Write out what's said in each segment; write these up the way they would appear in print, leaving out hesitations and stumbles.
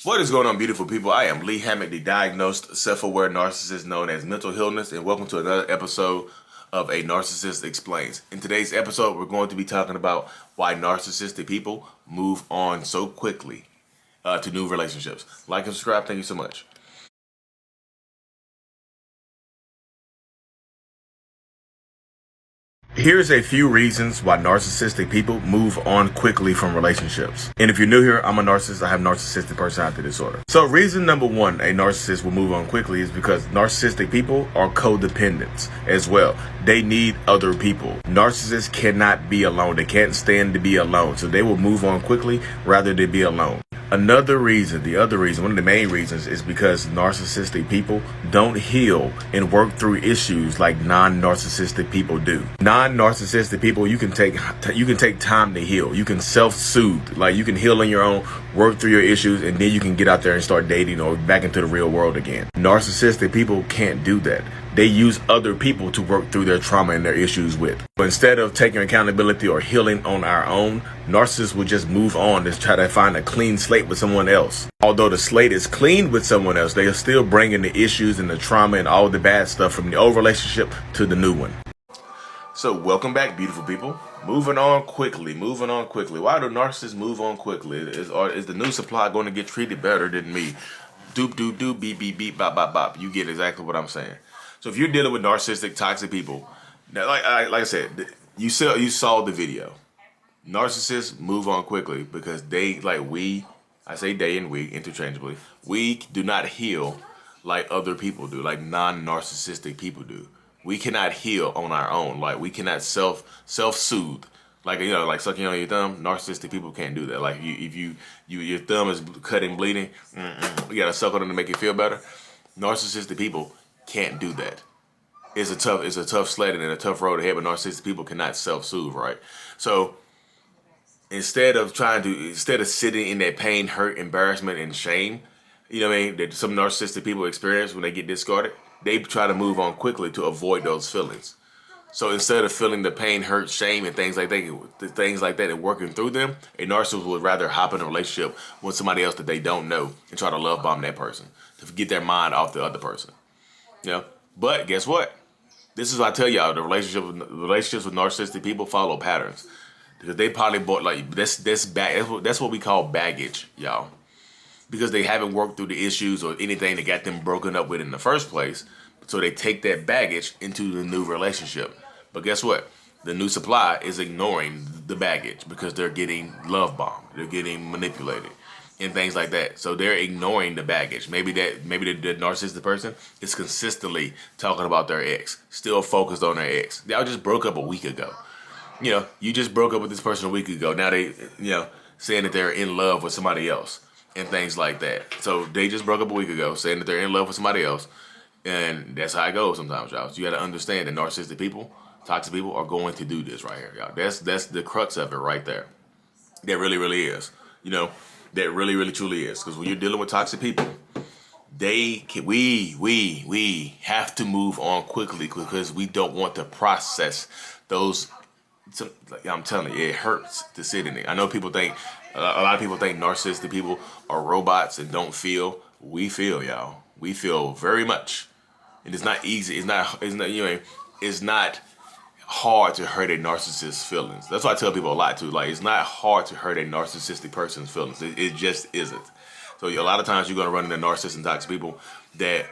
What is going on, beautiful people? I am Lee Hammock, the diagnosed self-aware narcissist known as mental illness, and welcome to another episode of A Narcissist Explains. In today's episode, we're going to be talking about why narcissistic people move on so quickly to new relationships. Like and subscribe. Thank you so much. Here's a few reasons why narcissistic people move on quickly from relationships. And if you're new here, I'm a narcissist. I have narcissistic personality disorder. So reason number one, a narcissist will move on quickly is because narcissistic people are codependents as well. They need other people. Narcissists cannot be alone. They can't stand to be alone. So they will move on quickly rather than be alone. Another reason, one of the main reasons is because narcissistic people don't heal and work through issues like non-narcissistic people do. Non-narcissistic people, you can take time to heal. You can self-soothe, like you can heal on your own, work through your issues, and then you can get out there and start dating or back into the real world again. Narcissistic people can't do that. They use other people to work through their trauma and their issues with. But instead of taking accountability or healing on our own, narcissists will just move on and try to find a clean slate with someone else. Although the slate is clean with someone else, they are still bringing the issues and the trauma and all the bad stuff from the old relationship to the new one. So welcome back, beautiful people. Moving on quickly. Why do narcissists move on quickly? Is the new supply going to get treated better than me? Doop, doop, doop, beep, beep, beep, bop, bop, bop. You get exactly what I'm saying. So if you're dealing with narcissistic, toxic people, like I said, you saw the video. Narcissists move on quickly because I say they and we interchangeably, we do not heal like other people do, like non-narcissistic people do. We cannot heal on our own. Like we cannot self-soothe. Like, like sucking on your thumb. Narcissistic people can't do that. Like if your thumb is cut and bleeding, you gotta suck on it to make it feel better. Narcissistic people can't do that. It's a tough sledding and a tough road ahead, but narcissistic people cannot self-soothe, right? So instead of sitting in that pain, hurt, embarrassment, and shame, that some narcissistic people experience when they get discarded, they try to move on quickly to avoid those feelings. So instead of feeling the pain, hurt, shame, and things like that and working through them, a narcissist would rather hop in a relationship with somebody else that they don't know and try to love bomb that person to get their mind off the other person. But guess what? This is what I tell y'all: the relationships with narcissistic people follow patterns because they probably bought that's what we call baggage, y'all. Because they haven't worked through the issues or anything that got them broken up with in the first place. So they take that baggage into the new relationship. But guess what? The new supply is ignoring the baggage because they're getting love bombed. They're getting manipulated and things like that. So they're ignoring the baggage. Maybe the narcissistic person is consistently talking about their ex, still focused on their ex. Y'all just broke up a week ago. You just broke up with this person a week ago. Now they, saying that they're in love with somebody else and things like that. So they just broke up a week ago saying that they're in love with somebody else. And that's how it goes sometimes, y'all. So you got to understand that narcissistic people, toxic people are going to do this right here, y'all. That's the crux of it right there. That really, really is. That really, really, truly is. Because when you're dealing with toxic people, we have to move on quickly because we don't want to process those. I'm telling you, it hurts to sit in it. I know people think, a lot of people think narcissistic people are robots and don't feel. We feel, y'all. We feel very much. And it's not easy. It's not hard to hurt a narcissist's feelings. That's why I tell people a lot too. Like, it's not hard to hurt a narcissistic person's feelings. It just isn't. So a lot of times you're going to run into narcissists and toxic people that,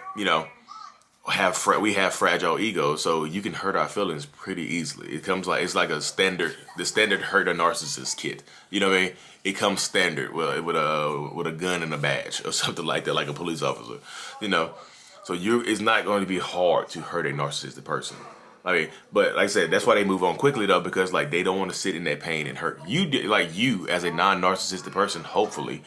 we have fragile egos, so you can hurt our feelings pretty easily. It's like the standard hurt a narcissist kit. You know what I mean? It comes standard with a gun and a badge or something like that, like a police officer. So it's not going to be hard to hurt a narcissistic person. But like I said, that's why they move on quickly though, because they don't want to sit in that pain and hurt. You as a non-narcissistic person, hopefully,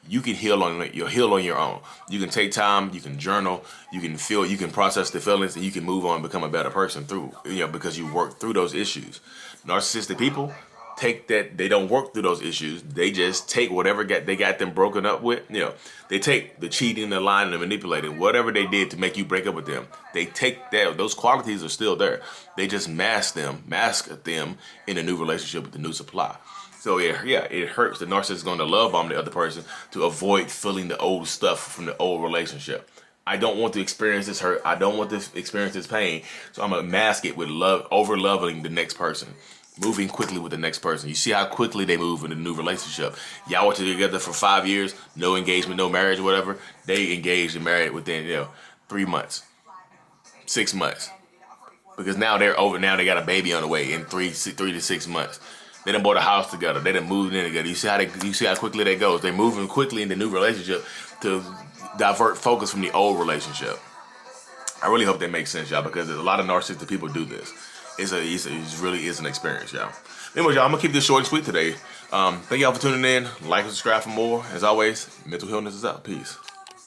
you can heal on your own. You can take time, you can journal, you can feel, you can process the feelings, and you can move on and become a better person because you work through those issues. Narcissistic people take that, they don't work through those issues. They just take whatever they got them broken up with. They take the cheating, the lying, the manipulating, whatever they did to make you break up with them. They take that, those qualities are still there. They just mask them in a new relationship with the new supply. So yeah, it hurts. The narcissist is going to love bomb the other person to avoid feeling the old stuff from the old relationship. I don't want to experience this hurt. I don't want to experience this pain. So I'm gonna mask it with love, over loving the next person, moving quickly with the next person. You see how quickly they move in a new relationship. Y'all were together for 5 years, no engagement, no marriage, whatever. They engaged and married within 3 months, 6 months, because now they're over. Now they got a baby on the way in 3 to 6 months. They done bought a house together. They done moved in together. You see how quickly that goes. They're moving quickly in the new relationship to divert focus from the old relationship. I really hope that makes sense, y'all, because a lot of narcissistic people do this. It really is an experience, y'all. Anyway, y'all, I'm gonna keep this short and sweet today. Thank y'all for tuning in. Like and subscribe for more. As always, mental illness is out. Peace.